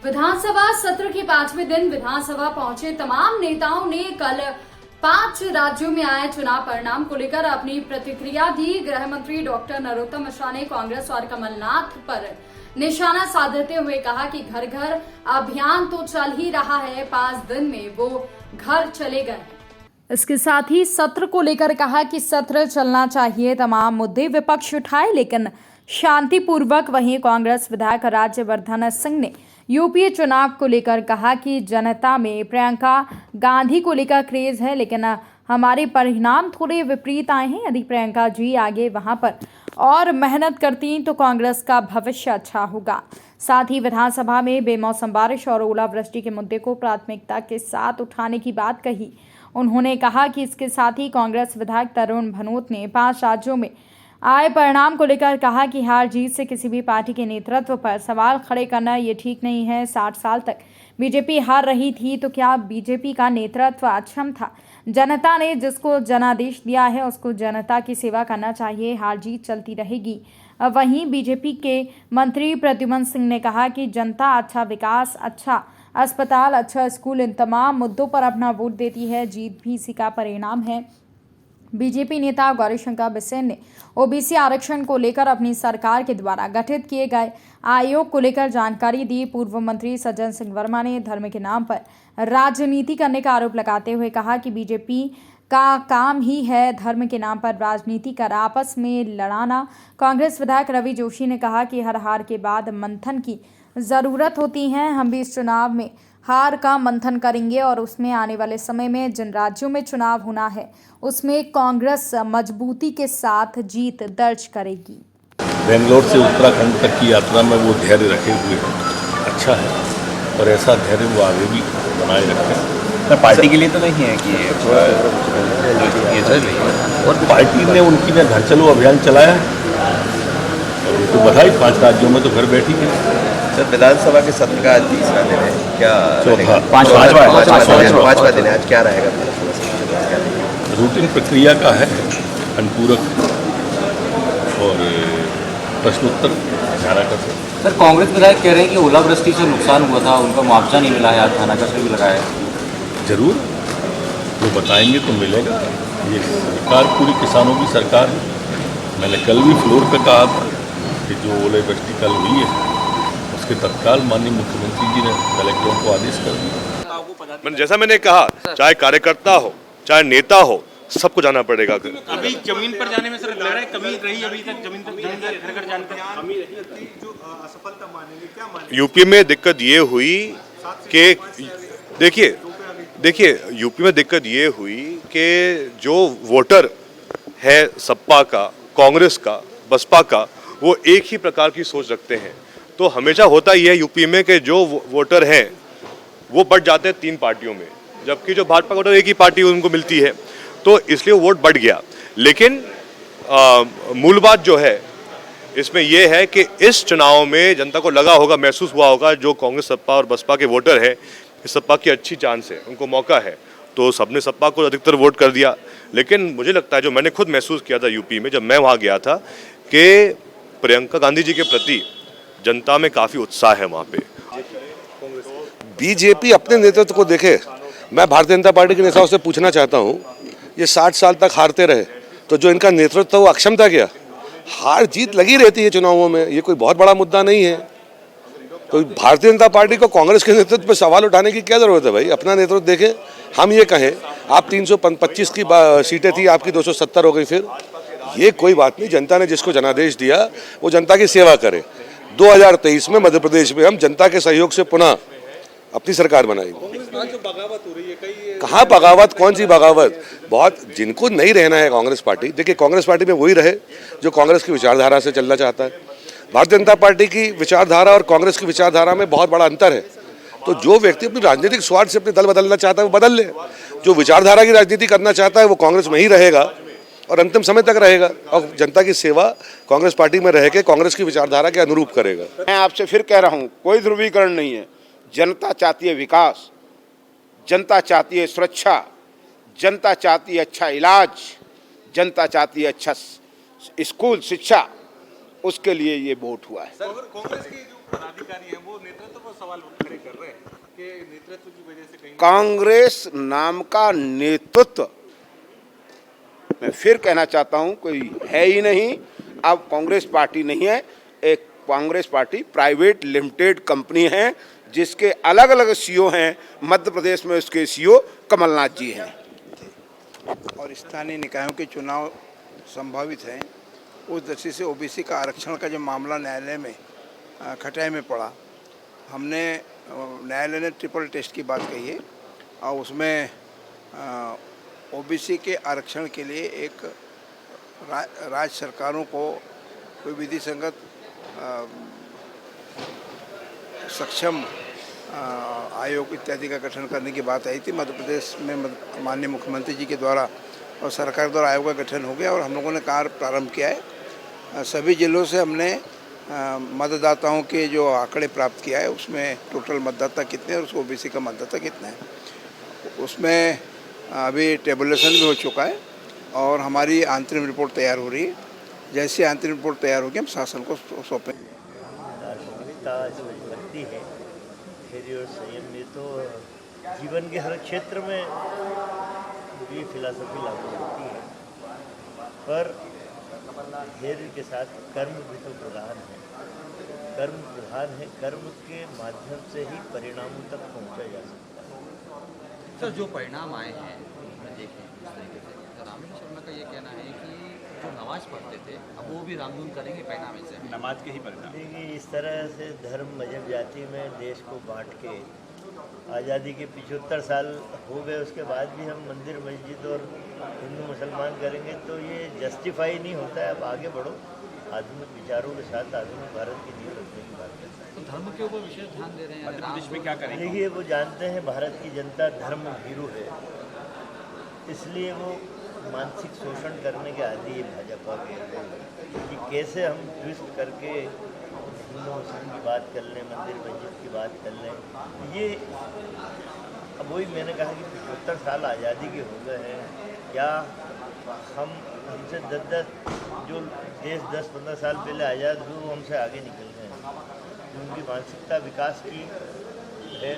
विधानसभा सत्र के 5वें दिन विधानसभा पहुंचे तमाम नेताओं ने कल 5 राज्यों में आए चुनाव परिणाम को लेकर अपनी प्रतिक्रिया दी। गृह मंत्री डॉक्टर नरोत्तम मिश्रा ने कांग्रेस और कमलनाथ पर निशाना साधते हुए कहा कि घर घर अभियान तो चल ही रहा है, 5 दिन में वो घर चले गए। इसके साथ ही सत्र को लेकर कहा कि सत्र चलना चाहिए, तमाम मुद्दे विपक्ष उठाए लेकिन शांतिपूर्वक। वहीं कांग्रेस विधायक राज्यवर्धन सिंह ने यूपीए चुनाव को लेकर कहा कि जनता में प्रियंका गांधी को लेकर क्रेज है, लेकिन हमारे परिणाम थोड़े विपरीत आए हैं। यदि प्रियंका जी आगे वहां पर और मेहनत करती तो कांग्रेस का भविष्य अच्छा होगा। साथ ही विधानसभा में बेमौसम बारिश और ओलावृष्टि के मुद्दे को प्राथमिकता के साथ उठाने की बात कही। उन्होंने कहा कि इसके साथ ही कांग्रेस विधायक तरुण भनोत ने 5 राज्यों में आए परिणाम को लेकर कहा कि हार जीत से किसी भी पार्टी के नेतृत्व पर सवाल खड़े करना ये ठीक नहीं है। 60 साल तक बीजेपी हार रही थी तो क्या बीजेपी का नेतृत्व अक्षम था? जनता ने जिसको जनादेश दिया है उसको जनता की सेवा करना चाहिए, हार जीत चलती रहेगी। वहीं बीजेपी के मंत्री प्रद्युम्न सिंह ने कहा कि जनता अच्छा विकास, अच्छा अस्पताल, अच्छा स्कूल, इन तमाम मुद्दों पर अपना वोट देती है, जीत भी इसी का परिणाम है। बीजेपी नेता गौरीशंकर बिसेन ने ओबीसी आरक्षण को लेकर अपनी सरकार के द्वारा गठित किए गए आयोग को लेकर जानकारी दी। पूर्व मंत्री सज्जन सिंह वर्मा ने धर्म के नाम पर राजनीति करने का आरोप लगाते हुए कहा कि बीजेपी का काम ही है धर्म के नाम पर राजनीति कर आपस में लड़ाना। कांग्रेस विधायक रवि जोशी ने कहा कि हर हार के बाद मंथन की ज़रूरत होती है। हम भी इस चुनाव में हार का मंथन करेंगे और उसमें आने वाले समय में जिन राज्यों में चुनाव होना है उसमें कांग्रेस मजबूती के साथ जीत दर्ज करेगी। बेंगलोर से उत्तराखंड तक की यात्रा में वो धैर्य रखे हुए हैं, अच्छा है और ऐसा धैर्य वो आगे भी बनाए रखें। पार्टी के लिए तो नहीं है कि ये चल रही है और पार्टी ने उनकी ने घर चलो अभियान चलाया है और उनको बधाई। 5 राज्यों में तो घर बैठी है। सर, विधानसभा के सत्र का आज 3रा दिन है, क्या पांचवा दिन है, आज क्या रहेगा? रूटीन प्रक्रिया का है, अनुपूरक और प्रश्नोत्तर 11 का। सर, कांग्रेस विधायक कह रहे हैं कि ओलावृष्टि से नुकसान हुआ था, उनका मुआवजा नहीं मिला है, आज थाना कचरे भी लगाया है। जरूर वो बताएंगे तो मिलेगा। ये सरकार पूरी किसानों की सरकार है। मैंने कल भी फ्लोर पे कहा था कि जो ओलावृष्टि कल हुई है उसके तत्काल माननीय मुख्यमंत्री जी ने कलेक्टरों को आदेश कर दिया। जैसा मैंने कहा, चाहे कार्यकर्ता हो चाहे नेता हो, सबको जाना पड़ेगा। अभी जमीन पर जाने में सर लग रहा है कमी रही, अभी तक जमीन पर घर जाने पर कमी रही, जो असफलता मानेंगे, क्या मानेंगे? यूपी में दिक्कत ये हुई कि देखिए यूपी में दिक्कत ये हुई कि जो वोटर है सपा का, कांग्रेस का, बसपा का, वो एक ही प्रकार की सोच रखते हैं। तो हमेशा होता ही है यूपी में कि जो वोटर हैं वो बढ़ जाते हैं 3 पार्टियों में, जबकि जो भाजपा वोटर एक ही पार्टी उनको मिलती है, तो इसलिए वोट बढ़ गया। लेकिन मूल बात जो है इसमें यह है कि इस चुनाव में जनता को लगा होगा, महसूस हुआ होगा, जो कांग्रेस सपा और बसपा के वोटर हैं, सपा की अच्छी चांस है, उनको मौका है, तो सबने सपा को अधिकतर वोट कर दिया। लेकिन मुझे लगता है, जो मैंने खुद महसूस किया था यूपी में जब मैं वहाँ गया था, कि प्रियंका गांधी जी के प्रति जनता में काफ़ी उत्साह है वहाँ पे। बीजेपी अपने नेतृत्व को देखे। मैं भारतीय जनता पार्टी के नेताओं से पूछना चाहता हूँ, ये 60 साल तक हारते रहे तो जो इनका नेतृत्व था वो अक्षम था क्या? हार जीत लगी रहती है चुनावों में, ये कोई बहुत बड़ा मुद्दा नहीं है। तो भारतीय जनता पार्टी को कांग्रेस के नेतृत्व पर सवाल उठाने की क्या जरूरत है भाई? अपना नेतृत्व देखें। हम ये कहें आप 325 की सीटें थी, आपकी 270 हो गई, फिर ये कोई बात नहीं। जनता ने जिसको जनादेश दिया वो जनता की सेवा करे। 2023 में मध्य प्रदेश में हम जनता के सहयोग से पुनः अपनी सरकार बनाएंगे। कहाँ बगावत, कौन सी बगावत? बहुत जिनको नहीं रहना है कांग्रेस पार्टी, देखिए कांग्रेस पार्टी में वही रहे जो कांग्रेस की विचारधारा से चलना चाहता है। भारतीय जनता पार्टी की विचारधारा और कांग्रेस की विचारधारा में बहुत बड़ा अंतर है। तो जो व्यक्ति अपनी राजनीतिक स्वार्थ से अपने दल बदलना चाहता है वो बदल ले, जो विचारधारा की राजनीति करना चाहता है वो कांग्रेस में ही रहेगा और अंतिम समय तक रहेगा और जनता की सेवा कांग्रेस पार्टी में रह के कांग्रेस की विचारधारा के अनुरूप करेगा। मैं आपसे फिर कह रहा हूँ, कोई ध्रुवीकरण नहीं है। जनता चाहती है विकास, जनता चाहती है सुरक्षा, जनता चाहती है अच्छा इलाज, जनता चाहती है अच्छा स्कूल शिक्षा, उसके लिए ये वोट हुआ है। पदाधिकारी हैं वो नेतृत्व पर सवाल खड़े कर रहे हैं कि नेतृत्व की वजह से कहीं कांग्रेस नाम का नेतृत्व, मैं फिर कहना चाहता हूं, कोई है ही नहीं। अब कांग्रेस पार्टी नहीं है, एक Congress party private limited company है जिसके अलग अलग सीईओ हैं। मध्य प्रदेश में उसके सीईओ कमलनाथ जी हैं। और स्थानीय निकायों के चुनाव संभावित हैं, उस दृष्टि से ओबीसी का आरक्षण का जो मामला न्यायालय में खटाई में पड़ा, हमने न्यायालय ने ट्रिपल टेस्ट की बात कही है और उसमें ओबीसी के आरक्षण के लिए एक राज्य सरकारों को कोई विधि संगत सक्षम आयोग इत्यादि का गठन करने की बात आई थी। मध्य प्रदेश में माननीय मुख्यमंत्री जी के द्वारा और सरकार द्वारा आयोग का गठन हो गया और हम लोगों ने कार्य प्रारंभ किया है। सभी जिलों से हमने मतदाताओं के जो आंकड़े प्राप्त किया है, उसमें टोटल मतदाता कितने और उसको ओबीसी का मतदाता कितना है, उसमें अभी टेबुलेशन भी हो चुका है और हमारी अंतरिम रिपोर्ट तैयार हो रही है। जैसे अंतरिम रिपोर्ट तैयार होगी हम शासन को सौंपेंगे। लगती है धैर्य और संयम में तो जीवन के हर क्षेत्र में ये फिलॉसफी लागू होती है, पर धैर्य के साथ कर्म भी तो प्रधान है। कर्म प्रधान है, कर्म के माध्यम से ही परिणामों तक पहुंचा जा सकता है। सर, जो परिणाम आए हैं देखें इस तरीके से, रामेश्वर शर्मा का ये कहना है कि जो नमाज पढ़ते थे अब वो भी रामधुन करेंगे परिणाम से, नमाज के ही परिणाम। देखिए, इस तरह से धर्म मजहब जाति में देश को बांट के आज़ादी के 75 साल हो गए, उसके बाद भी हम मंदिर मस्जिद और हिंदू मुसलमान करेंगे तो ये जस्टिफाई नहीं होता है। अब आगे बढ़ो, आधुनिक विचारों के साथ आधुनिक भारत की नींव रखने की बात करते हैं। तो धर्म के ऊपर विशेष ध्यान दे रहे हैं। मध्य प्रदेश में क्या करेंगे? देखिए, वो जानते हैं भारत की जनता धर्म भीरू है, इसलिए वो मानसिक शोषण करने के आदि है भाजपा के, कि कैसे हम ट्विस्ट करके हिंदू मुस्लिम की बात कर लें, मंदिर मस्जिद की बात कर लें। ये अब वही मैंने कहा कि 75 साल आज़ादी के हो गए हैं, क्या हमसे 10 जो देश 10-15 साल पहले आज़ाद हुए वो हमसे आगे निकल गए हैं। उनकी मानसिकता विकास की है।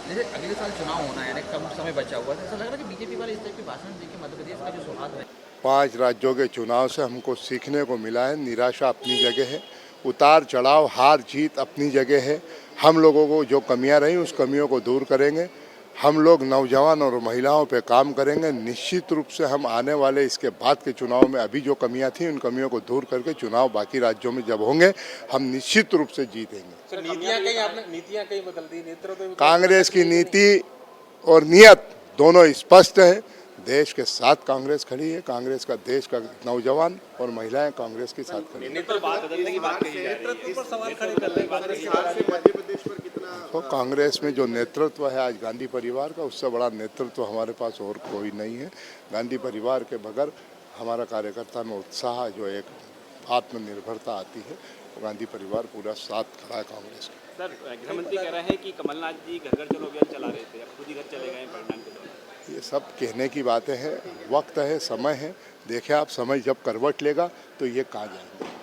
जैसे अगले साल चुनाव होना है, यानी कम समय बचा हुआ है, ऐसा लग रहा है कि बीजेपी वाले इस तरह के भाषण देकर मध्य प्रदेश का जो सौहार्द है। 5 राज्यों के चुनाव से हमको सीखने को मिला है। निराशा अपनी जगह है, उतार चढ़ाव हार जीत अपनी जगह है। हम लोगों को जो कमियां रही उस कमियों को दूर करेंगे। हम लोग नौजवान और महिलाओं पे काम करेंगे। निश्चित रूप से हम आने वाले इसके बाद के चुनाव में अभी जो कमियां थी उन कमियों को दूर करके चुनाव बाकी राज्यों में जब होंगे हम निश्चित रूप से जीतेंगे। नीतियां कहीं बदल दी, नेतृत्व कांग्रेस की नीति और नियत दोनों स्पष्ट है। देश के साथ कांग्रेस खड़ी है। कांग्रेस का देश का नौजवान और महिलाएं कांग्रेस के साथ खड़ी है। तो कांग्रेस में जो नेतृत्व है आज गांधी परिवार का, उससे बड़ा नेतृत्व हमारे पास और कोई नहीं है। गांधी परिवार के बगैर हमारा कार्यकर्ता में उत्साह, जो एक आत्मनिर्भरता आती है, वो गांधी परिवार पूरा साथ खड़ा है कांग्रेस का। सर, गृहमंत्री कह रहे हैं कि कमलनाथ जी घर घर चलो अभियान चला रहे थे, अब खुद ही घर चले गए परिणाम के दौरान। ये सब कहने की बातें हैं। वक्त है, समय है। देखिए आप, समय जब करवट लेगा तो ये कहाँ जाएंगे।